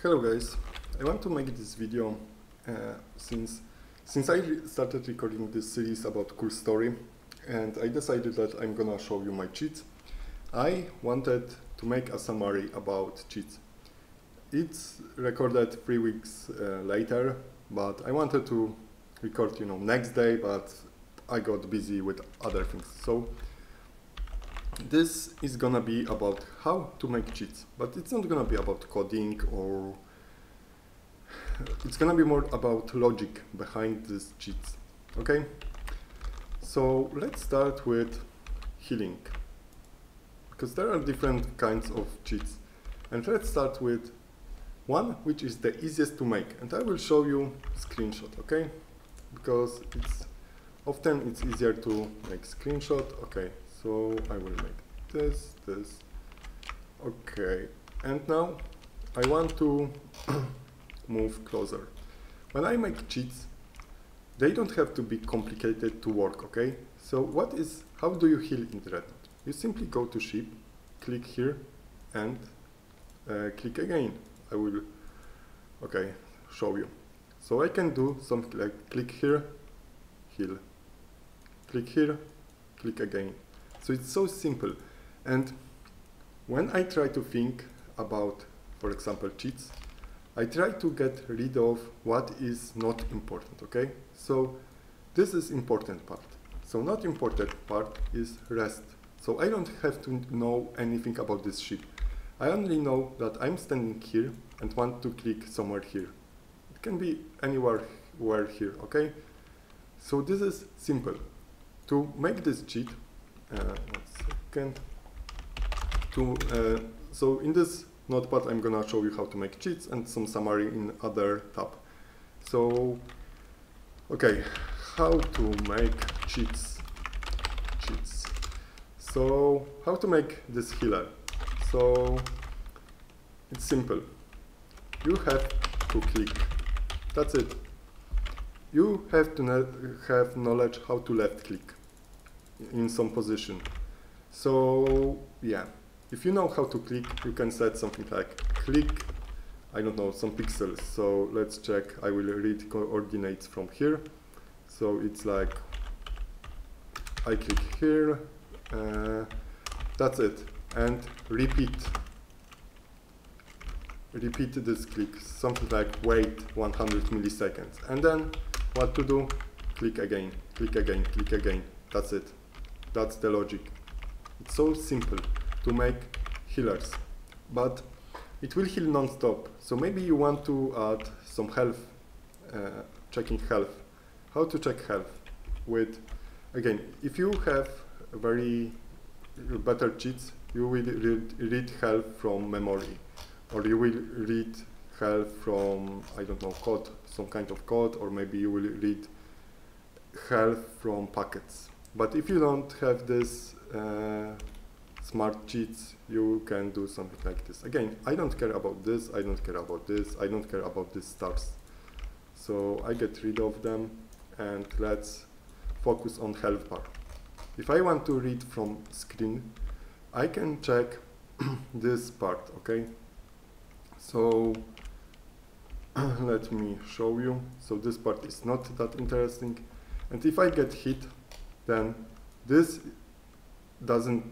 Hello guys, I want to make this video since I started recording this series about cool story, and I decided that I'm gonna show you my cheats. I wanted to make a summary about cheats. It's recorded 3 weeks later, but I wanted to record next day, but I got busy with other things. So this is gonna be about how to make cheats, but it's not gonna be about coding, or it's gonna be more about logic behind these cheats. Okay, so let's start with healing, because there are different kinds of cheats, and let's start with one which is the easiest to make, and I will show you screenshot. Okay, because it's easier to make screenshot. Okay, so I will make this. Okay, and now I want to move closer. When I make cheats, they don't have to be complicated to work. Okay, so how do you heal in the Red Note? You simply go to ship, click here, and click again. I will show you. So I can do something like click here, heal, click here, click again. So it's so simple. And when I try to think about, for example, cheats, I try to get rid of what is not important. Okay, so this is important part. So not important part is rest. So I don't have to know anything about this ship. I only know that I'm standing here and want to click somewhere here. It can be anywhere here. Okay, so this is simple. To make this cheat, 1 second. So in this notepad, I'm gonna show you how to make cheats and some summary in other tab. So, okay, how to make cheats. So, how to make this healer? So, it's simple. You have to click. That's it. You have to have knowledge how to left click in some position. So, yeah. If you know how to click, you can set something like click, I don't know, some pixels. So let's check. I will read coordinates from here. So it's like I click here, that's it, and repeat this click, something like wait 100 milliseconds, and then what to do? Click again, click again, click again. That's it. That's the logic. It's so simple to make healers, but it will heal non-stop. So maybe you want to add some health, checking health. How to check health? With, again, if you have very better cheats, you will read health from memory, or you will read health from, I don't know, code, some kind of code, or maybe you will read health from packets. But if you don't have this smart cheats, you can do something like this. Again, I don't care about this, I don't care about this, I don't care about these stars. So I get rid of them, and let's focus on health bar. If I want to read from screen, I can check this part. Okay, so let me show you. So this part is not that interesting, and if I get hit, then this doesn't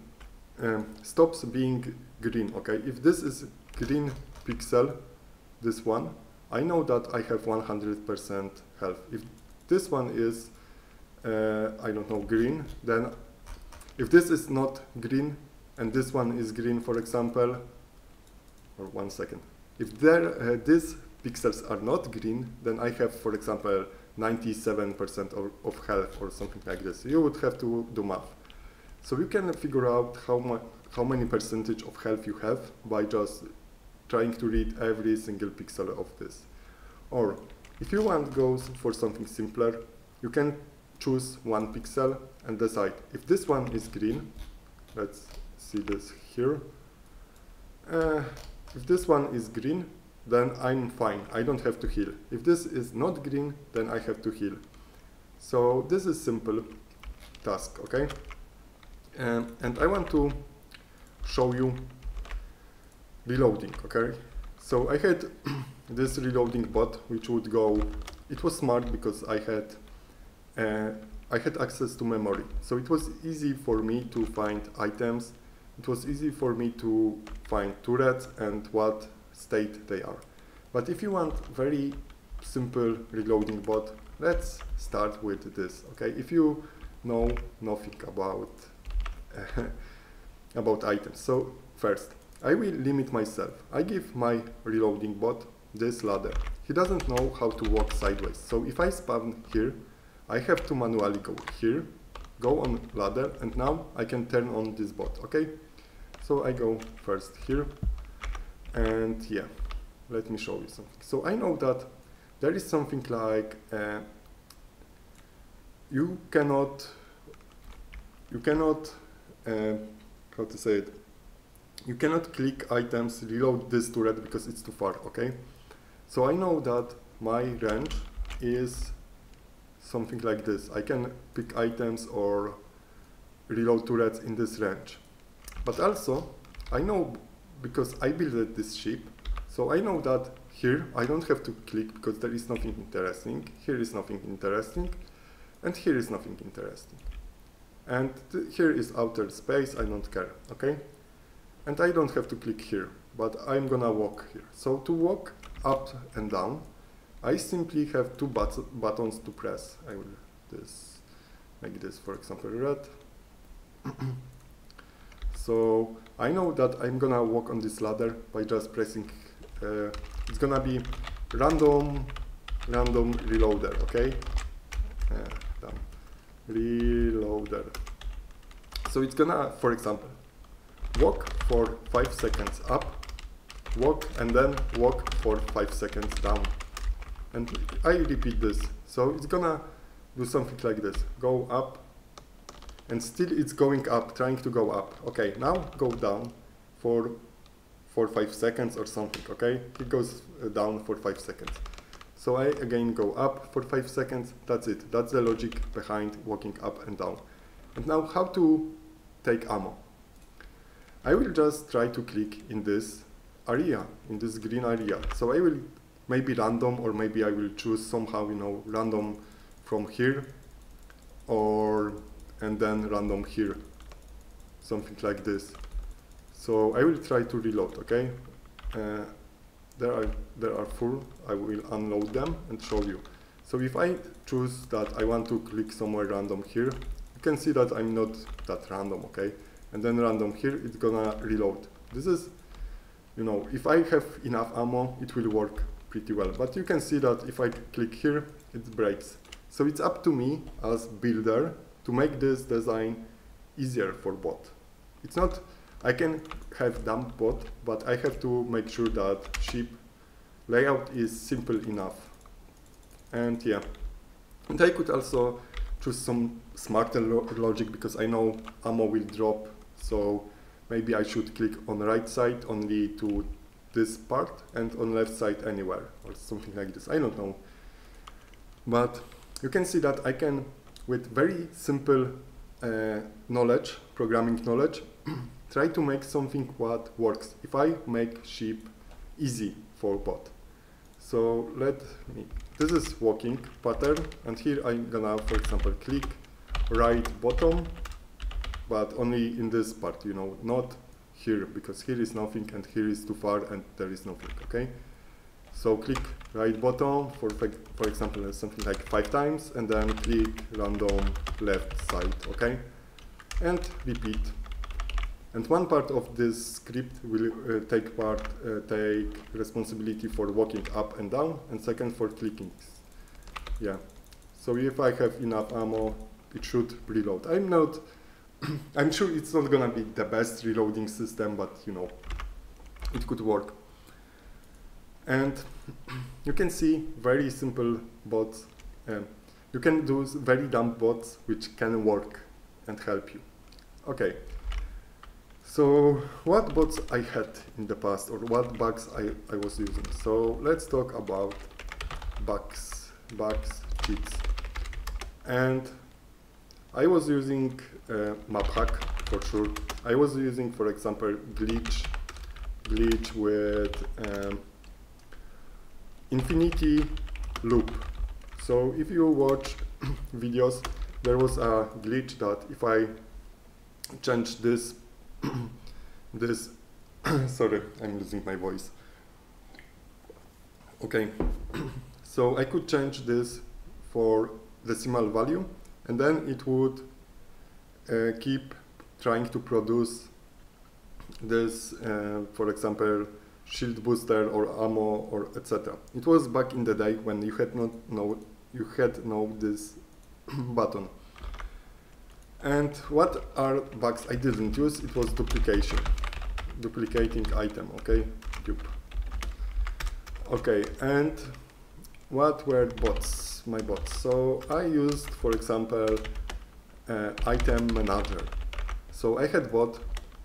stops being green. Okay, if this is green pixel, this one, I know that I have 100% health. If this one is I don't know, green, then if this is not green and this one is green, for example, or 1 second, if these pixels are not green, then I have, for example, 97% of health or something like this. You would have to do math. So you can figure out how many percentage of health you have by just trying to read every single pixel of this. Or if you want to go for something simpler, you can choose 1 pixel and decide if this one is green. Let's see this here. If this one is green, then I'm fine. I don't have to heal. If this is not green, then I have to heal. So this is simple task. Okay. And I want to show you reloading. Okay, So I had this reloading bot which would go, it was smart because I had access to memory. So it was easy for me to find items. It was easy for me to find turrets and what state they are. But if you want very simple reloading bot, let's start with this, okay? If you know nothing about about items. So first, I will limit myself. I give my reloading bot this ladder. He doesn't know how to walk sideways. So if I spawn here, I have to manually go here, go on ladder, and now I can turn on this bot, okay? So I go first here, and yeah, let me show you something. So I know that there is something like you cannot how to say it, you cannot click items, reload this turret because it's too far, okay? So I know that my range is something like this. I can pick items or reload turrets in this range. But also, I know, because I built this ship, so I know that here I don't have to click because there is nothing interesting, here is nothing interesting, and here is nothing interesting. And here is outer space, I don't care, okay? And I don't have to click here, but I'm gonna walk here. So to walk up and down, I simply have two buttons to press. I will make this, for example, red. So I know that I'm gonna walk on this ladder by just pressing, it's gonna be random reloader, okay? Done. Reloader. So it's gonna, for example, walk for 5 seconds up, walk, and then walk for 5 seconds down. And I repeat this. So it's gonna do something like this. Go up, and still it's going up, trying to go up. Okay, now go down for 5 seconds or something, okay? It goes down for 5 seconds. So I again go up for 5 seconds, that's it. That's the logic behind walking up and down. And now how to take ammo. I will just try to click in this area, in this green area. So I will maybe random, or maybe I will choose somehow, you know, random from here, and then random here, something like this. So I will try to reload, okay? There are 4, I will unload them and show you. So if I choose that I want to click somewhere random here, you can see that I'm not that random, okay? And then random here, it's gonna reload. This is, you know, if I have enough ammo, it will work pretty well. But you can see that if I click here, it breaks. So it's up to me as builder to make this design easier for bot. It's not, I can have dumb bot, but I have to make sure that ship layout is simple enough. And yeah, and I could also choose some smarter logic because I know ammo will drop. So maybe I should click on the right side only to this part and on left side anywhere or something like this. I don't know. But you can see that I can, with very simple knowledge, programming knowledge, try to make something what works. If I make ship easy for bot. So this is walking pattern, and here I'm gonna, for example, click right bottom, but only in this part, you know, not here, because here is nothing and here is too far and there is nothing, okay? So click right bottom for example, something like 5 times, and then click random left side, okay? And repeat. And one part of this script will take responsibility for walking up and down, and second for clicking. Yeah. So if I have enough ammo, it should reload. I'm sure it's not gonna be the best reloading system, but you know, it could work. And you can see very simple bots. You can do very dumb bots which can work and help you. Okay. So what bots I had in the past, or what bugs I was using. So let's talk about bugs, cheats. And I was using map hack for sure. I was using, for example, glitch with infinity loop. So if you watch videos, there was a glitch that if I change this, sorry, I'm losing my voice. Okay, so I could change this for decimal value, and then it would keep trying to produce this, for example, shield booster or ammo or etc. It was back in the day when you had no this button. And what are bugs I didn't use? It was duplication, duplicating item. Okay, dupe. Okay, and what were bots? My bots. So I used, for example, item manager. So I had bot.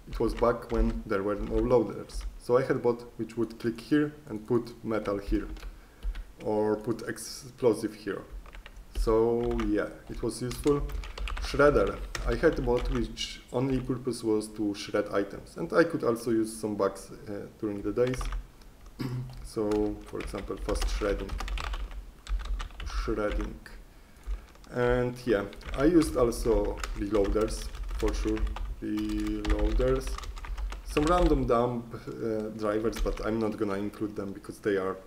It was back when there were no loaders. So I had bot which would click here and put metal here, or put explosive here. So yeah, it was useful. Shredder. I had a bot which only purpose was to shred items, and I could also use some bugs during the days. So for example, fast shredding. And yeah, I used also reloaders for sure. Reloaders, some random dump drivers, but I'm not gonna include them because they are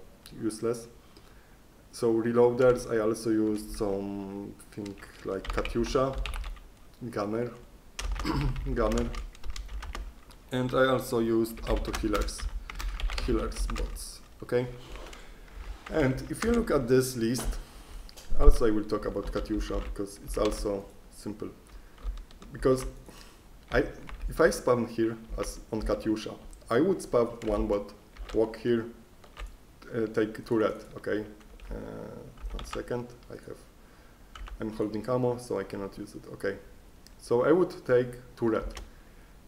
useless. So reloaders, I also used something like Katyusha, gunner, and I also used auto healers bots. Okay, and if you look at this list, also I will talk about Katyusha because it's also simple. Because if I spawn here as on Katyusha, I would spawn one bot, walk here, take turret. Okay, 1 second. I'm holding ammo, so I cannot use it. Okay, so I would take turret,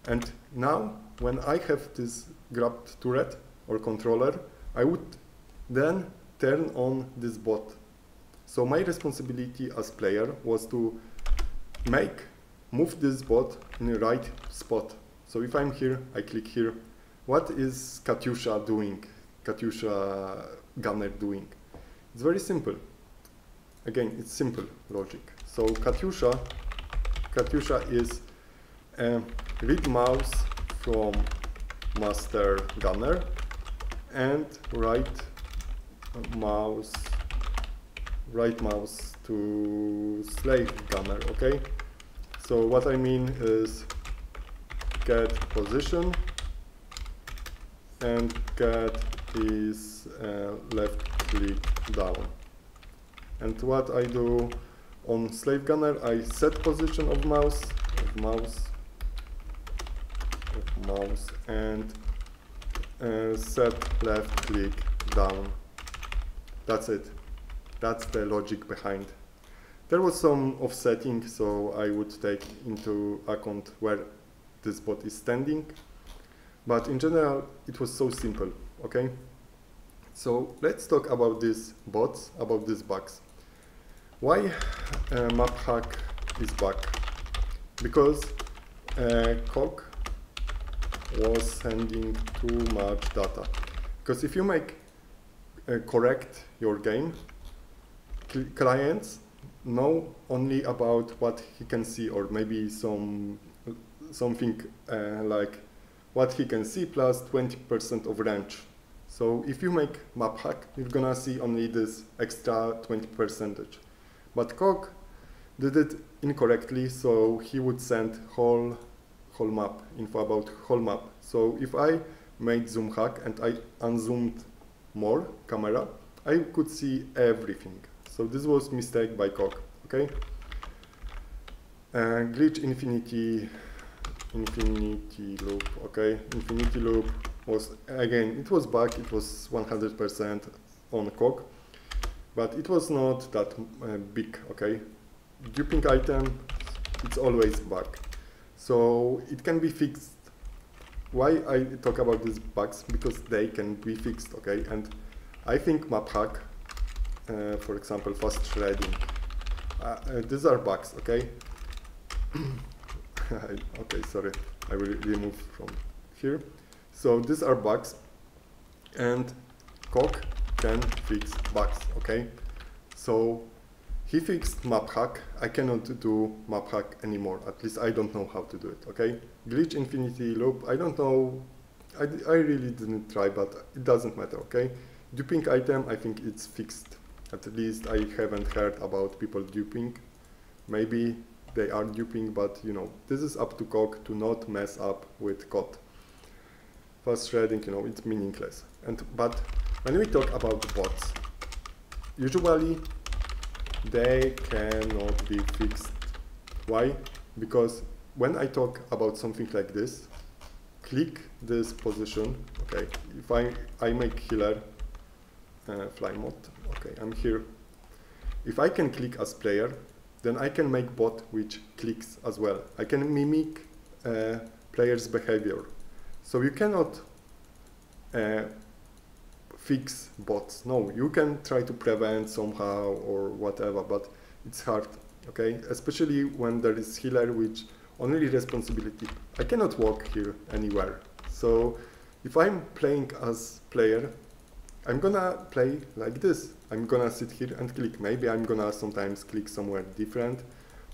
and now when I have this grabbed turret or controller, I would then turn on this bot. So my responsibility as player was to move this bot in the right spot. So if I'm here, I click here. What is Katyusha doing? Katyusha gunner doing? It's very simple. Again, it's simple logic. So Katyusha is read mouse from master gunner and right mouse to slave gunner. Okay. So what I mean is get position and get is left click down. And what I do on slave gunner, I set position of mouse and set left click down. That's it. That's the logic behind. There was some offsetting, so I would take into account where this bot is standing. But in general, it was so simple, okay? So let's talk about these bots, about these bugs. Why map hack is bug? Because Coq was sending too much data. Because if you make correct your game, clients know only about what he can see, or maybe something like what he can see plus 20% of range. So if you make map hack, you're gonna see only this extra 20%. But Coq did it incorrectly, so he would send whole map, info about whole map. So if I made zoom hack and I unzoomed more camera, I could see everything. So this was mistake by Coq, okay? Glitch infinity loop, okay? Infinity loop was, again, it was bug, it was 100% on Coq, but it was not that big, okay? Duping item, it's always bug. So it can be fixed. Why I talk about these bugs? Because they can be fixed, okay? And I think map hack, for example, fast shredding, these are bugs, okay? Okay, sorry, I will remove from here. So these are bugs, and Coq can fix bugs, okay? So he fixed map hack. I cannot do map hack anymore. At least I don't know how to do it, okay? Glitch infinity loop, I don't know. I really didn't try, but it doesn't matter, okay? Duping item, I think it's fixed. At least I haven't heard about people duping. Maybe they are duping, but you know, this is up to code to not mess up with code. Fast threading, you know, it's meaningless. But when we talk about bots, usually they cannot be fixed. Why? Because when I talk about something like this, click this position, okay, if I make healer, fly mode, okay, I'm here. If I can click as player, then I can make bot which clicks as well. I can mimic player's behavior. So you cannot fix bots. No, you can try to prevent somehow or whatever, but it's hard, okay? Especially when there is healer which only responsibility. I cannot walk here anywhere. So if I'm playing as player, I'm gonna play like this. I'm gonna sit here and click. Maybe I'm gonna sometimes click somewhere different,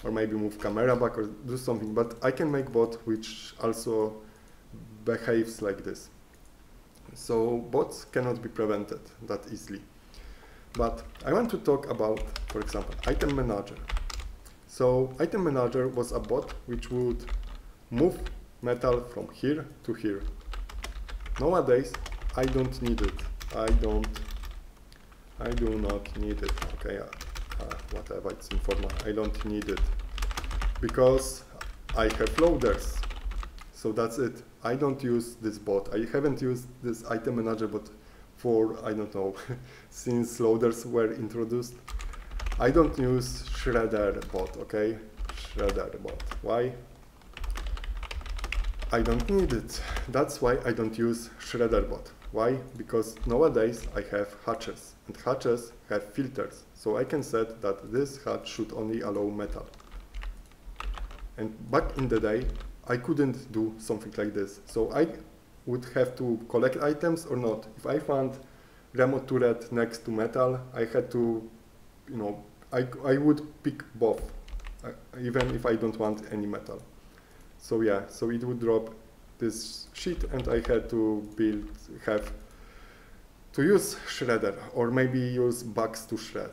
or maybe move camera back or do something, but I can make bot which also behaves like this. So bots cannot be prevented that easily. But I want to talk about, for example, item manager. So item manager was a bot which would move metal from here to here. Nowadays, I don't need it. I do not need it. Okay, whatever, it's informal. I don't need it because I have loaders. So that's it. I don't use this bot. I haven't used this item manager bot for, I don't know, since loaders were introduced. I don't use shredder bot, okay? Shredder bot. Why? I don't need it. That's why I don't use shredder bot. Why? Because nowadays I have hatches, and hatches have filters. So I can set that this hatch should only allow metal. And back in the day, I couldn't do something like this. So I would have to collect items or not. If I found remote turret next to metal, I had to, you know, I would pick both, even if I don't want any metal. So yeah, so it would drop this sheet, and I had to have to use shredder, or maybe use bugs to shred.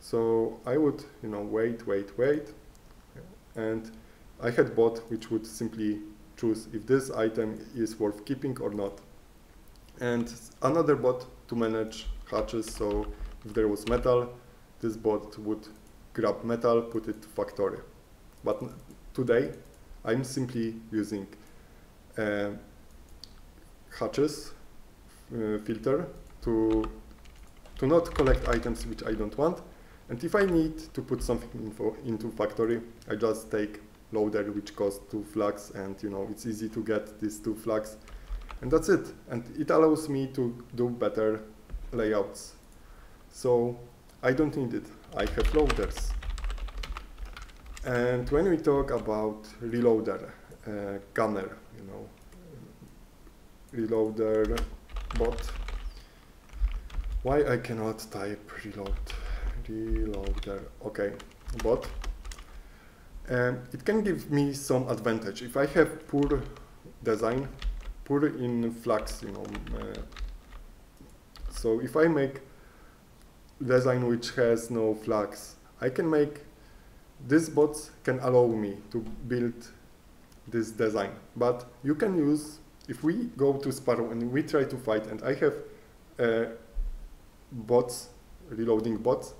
So I would, you know, wait, and I had bot which would simply choose if this item is worth keeping or not. And another bot to manage hatches, so if there was metal, this bot would grab metal, put it to factory. But today, I'm simply using hatches filter to not collect items which I don't want. And if I need to put something into factory, I just take loader which costs 2 flags, and you know, it's easy to get these 2 flags, and that's it. And it allows me to do better layouts. So I don't need it. I have loaders. And when we talk about reloader, gunner, you know, reloader bot, why I cannot type reloader, okay, bot. It can give me some advantage. If I have poor design, poor in flags, you know, so if I make design which has no flags, I can make, these bots can allow me to build this design. But you can use, if we go to Sparrow and we try to fight, and I have bots, reloading bots,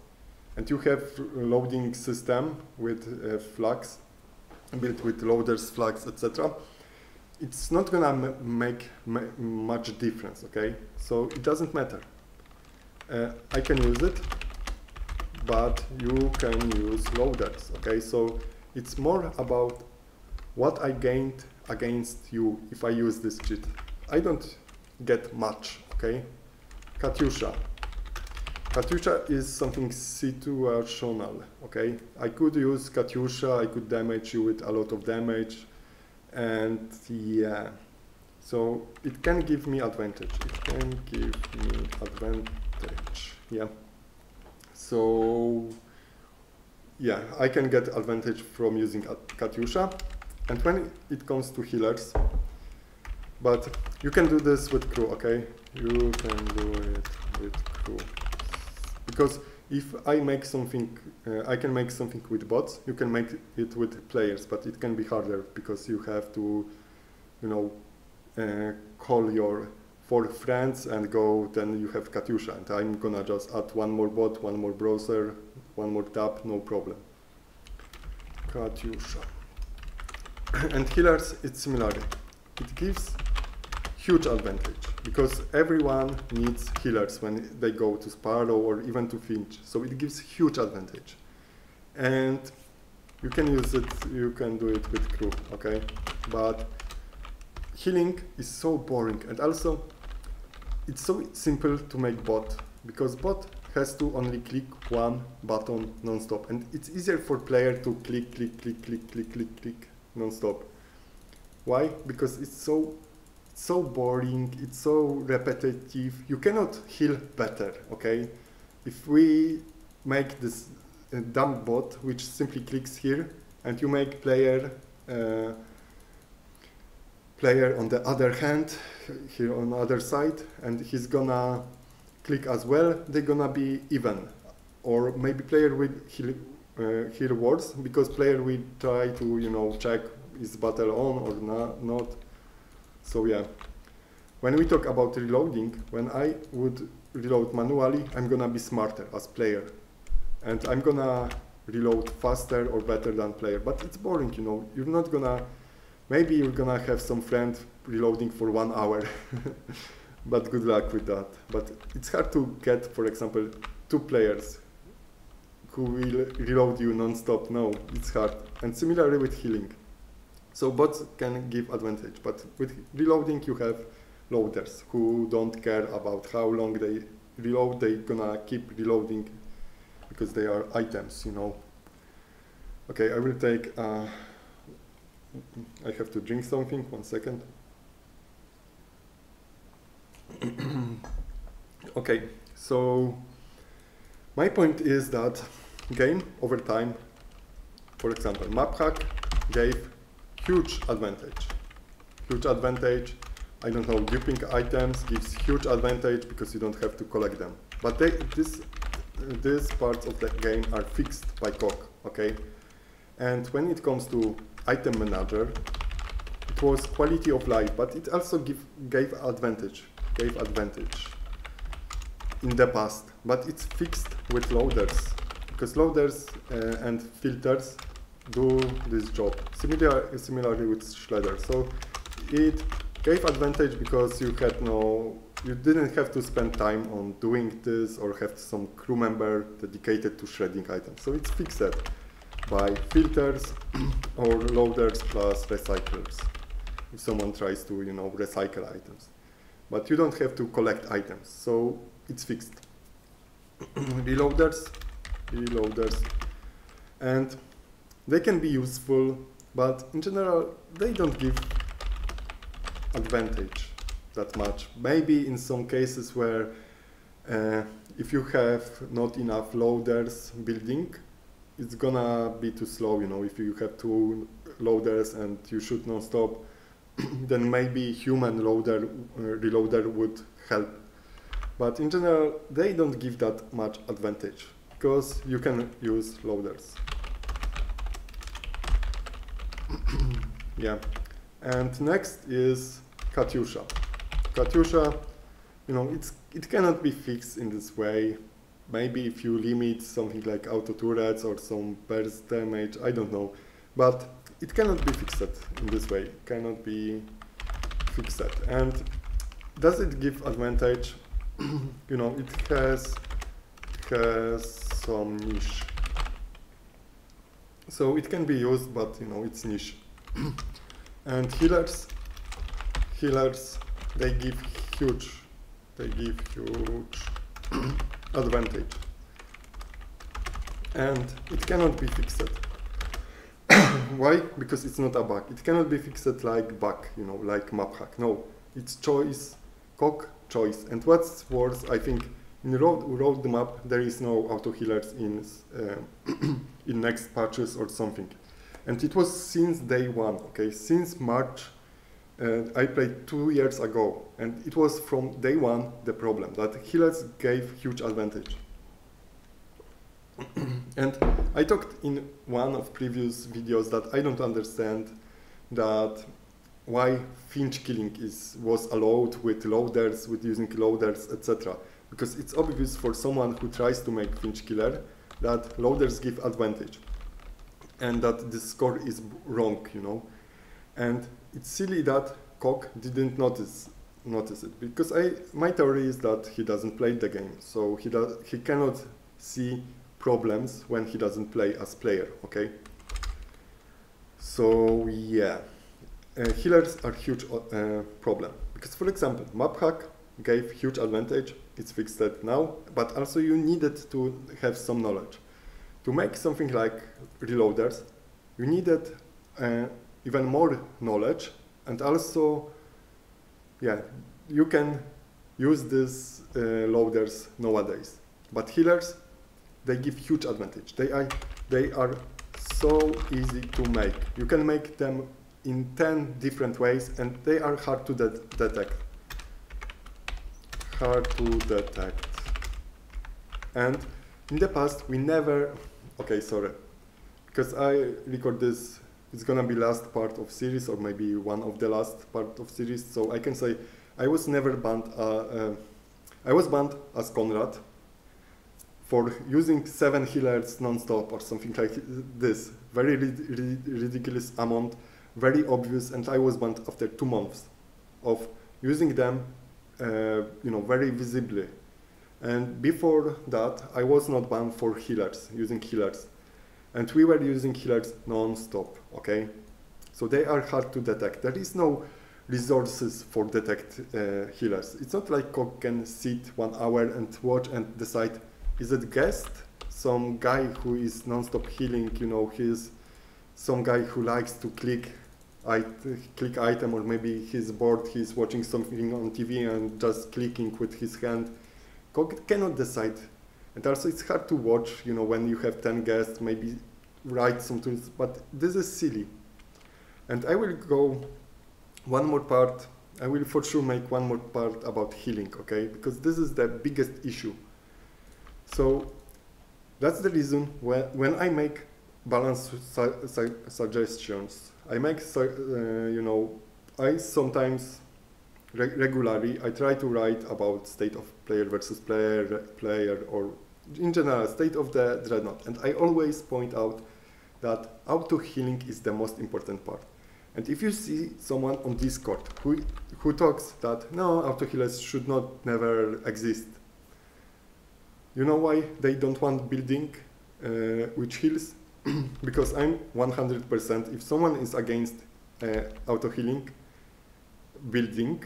and you have loading system with flags, built with loaders, flags, etc. It's not gonna make much difference, okay? So it doesn't matter. I can use it, but you can use loaders, okay? So it's more about what I gained against you if I use this cheat. I don't get much, okay? Katyusha. Katyusha is something situational, okay? I could use Katyusha, I could damage you with a lot of damage, and yeah, so it can give me advantage. It can give me advantage. Yeah. So yeah, I can get advantage from using Katyusha. And when it comes to healers, but you can do this with crew, okay? You can do it with crew. Because if I make something, I can make something with bots, you can make it with players, but it can be harder because you have to, you know, call your 4 friends and go, then you have Katyusha. And I'm gonna just add one more bot, one more browser, one more tab, no problem. Katyusha. And healers, it's similar. It gives huge advantage because everyone needs healers when they go to Sparrow or even to Finch. So it gives huge advantage. And you can use it, you can do it with crew, okay? But healing is so boring, and also it's so simple to make bot because bot has to only click one button non-stop, and it's easier for player to click non-stop. Why? Because it's so boring, it's so repetitive. You cannot heal better, okay? If we make this dumb bot which simply clicks here, and you make player on the other hand, here on the other side, and he's gonna click as well, they're gonna be even. Or maybe player will heal worse, because player will try to, you know, check is battle on or not. So yeah, when we talk about reloading, when I would reload manually, I'm gonna be smarter as player. And I'm gonna reload faster or better than player, but it's boring, you know, you're not gonna, maybe you're gonna have some friend reloading for 1 hour, but good luck with that. But it's hard to get, for example, 2 players who will reload you non-stop. No, it's hard. And similarly with healing. So bots can give advantage, but with reloading you have loaders who don't care about how long they reload, they're gonna keep reloading because they are items, you know. Okay, I will take, I have to drink something, 1 second. Okay, so my point is that game over time, for example, map hack gave huge advantage. Huge advantage. I don't know, duping items gives huge advantage because you don't have to collect them. But these parts of the game are fixed by Coq, okay? And when it comes to item manager, it was quality of life, but it also gave advantage in the past. But it's fixed with loaders, because loaders and filters do this job. Similarly with Shredder. So it gave advantage because you didn't have to spend time on doing this or have some crew member dedicated to shredding items. So it's fixed by filters or loaders plus recyclers. If someone tries to, you know, recycle items. But you don't have to collect items, so it's fixed. Reloaders, and they can be useful, but in general, they don't give advantage that much. Maybe in some cases where if you have not enough loaders building, it's gonna be too slow, you know. If you have 2 loaders and you shoot non-stop, then maybe human reloader would help. But in general, they don't give that much advantage because you can use loaders. Yeah, and next is Katyusha. Katyusha, you know, it cannot be fixed in this way. Maybe if you limit something like auto turrets or some burst damage, I don't know. But it cannot be fixed in this way. It cannot be fixed. And does it give advantage? You know, it has some niche. So it can be used, but you know, it's niche. And healers, they give huge advantage. And it cannot be fixed. Why? Because it's not a bug. It cannot be fixed like bug, you know, like map hack. No, it's choice, Coq choice. And what's worse, I think in roadmap there is no auto healers in in next patches or something, and it was since day one. Okay, since March. I played 2 years ago, and it was from day one the problem that healers gave huge advantage. And I talked in one of previous videos that I don't understand that why finch killing was allowed with loaders, with using loaders, etc. Because it's obvious for someone who tries to make finch killer that loaders give advantage, and that the score is wrong, you know. And it's silly that Coq didn't notice it, because my theory is that he doesn't play the game, so he cannot see problems when he doesn't play as player. Okay. So yeah, healers are huge problem, because for example map hack gave huge advantage. It's fixed now, but also you needed to have some knowledge to make something like reloaders. You needed even more knowledge, and also, yeah, you can use these loaders nowadays. But healers, they give huge advantage. They are so easy to make. You can make them in 10 different ways, and they are hard to detect. Hard to detect. And in the past, we never. Okay, sorry, because I record this. It's gonna be last part of series, or maybe one of the last part of series. So I can say I was never banned. I was banned as Conrad for using 7 healers non-stop or something like this. Very ridiculous amount, very obvious, and I was banned after 2 months of using them, you know, very visibly. And before that, I was not banned for healers, using healers. And we were using healers non-stop, okay? So they are hard to detect. There is no resources for detect healers. It's not like Coq can sit 1 hour and watch and decide, is it guest? Some guy who is non-stop healing, you know, he's some guy who likes to click item, or maybe he's bored, he's watching something on TV and just clicking with his hand. Coq cannot decide. And also it's hard to watch, you know, when you have 10 guests, maybe write some tools, but this is silly. And I will go one more part, I will for sure make one more part about healing, okay? Because this is the biggest issue. So that's the reason when I make balance suggestions, I make, you know, I sometimes regularly, I try to write about state of player versus player, or in general, state of the Dreadnought. And I always point out that auto-healing is the most important part. And if you see someone on Discord who talks that, no, auto-healers should not never exist, you know why they don't want building which heals? Because I'm 100%, if someone is against auto-healing building,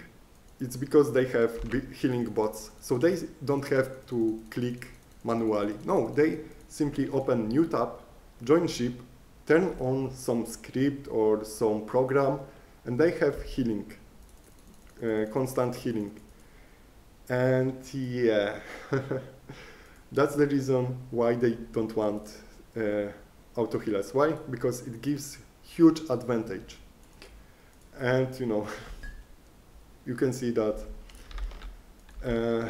it's because they have healing bots. So they don't have to click manually. No, they simply open new tab, join ship, turn on some script or some program, and they have healing, constant healing. And yeah, that's the reason why they don't want auto healers. Why? Because it gives huge advantage. And you know, you can see that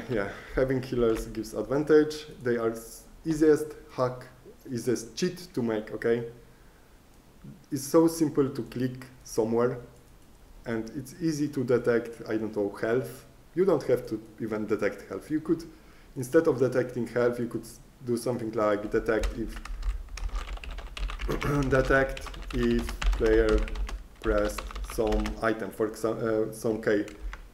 yeah, having healers gives advantage. They are easiest hack, easiest cheat to make, okay? It's so simple to click somewhere, and it's easy to detect, I don't know, health. You don't have to even detect health. You could, instead of detecting health, you could do something like detect if player pressed some item, for example, some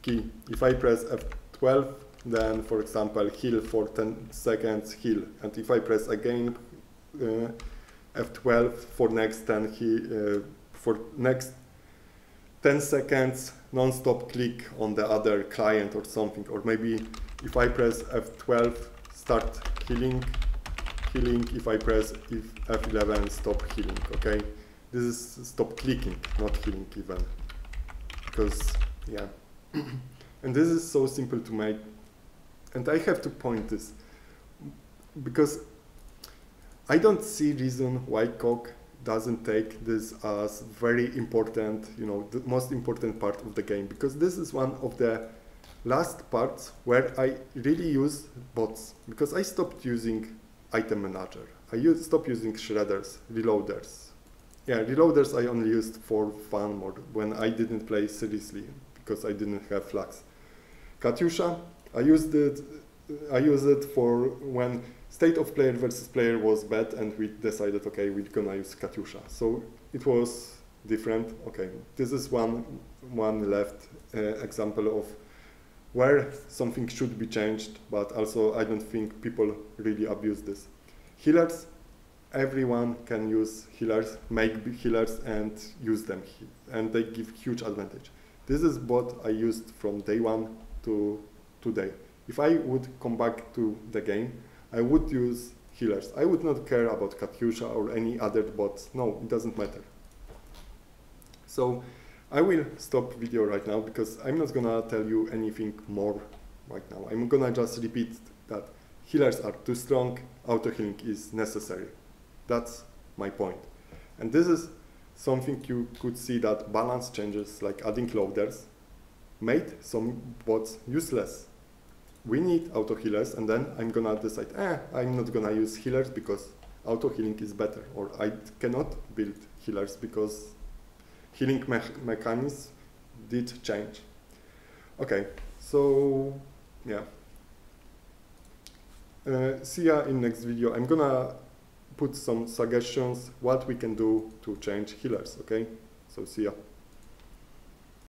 key. If I press F12, then, for example, heal for 10 seconds, heal. And if I press again F12 for next 10 for next 10 seconds, non-stop click on the other client or something. Or maybe if I press F12, start healing. If I press F11, stop healing, okay? This is stop clicking, not healing even. Because, yeah. And this is so simple to make. And I have to point this, because I don't see reason why Coq doesn't take this as very important, you know, the most important part of the game, because this is one of the last parts where I really use bots, because I stopped using item manager. I stopped using shredders, reloaders. Yeah, reloaders I only used for fun mode when I didn't play seriously, because I didn't have flags. Katyusha, I used it for when state of player versus player was bad, and we decided, okay, we're gonna use Katyusha. So it was different. Okay, this is one left example of where something should be changed, but also I don't think people really abuse this. Healers, everyone can use healers, make big healers and use them, and they give huge advantage. This is what I used from day one to today. If I would come back to the game, I would use healers. I would not care about Katyusha or any other bots. No, it doesn't matter. So I will stop video right now, because I'm not gonna tell you anything more right now. I'm gonna just repeat that healers are too strong, auto healing is necessary. That's my point. And this is something you could see that balance changes, like adding loaders, made some bots useless. We need auto healers, and then I'm gonna decide, I'm not gonna use healers because auto healing is better, or I cannot build healers because healing mechanisms did change. Okay, so yeah. See ya in next video. I'm gonna put some suggestions what we can do to change healers, okay? So see ya.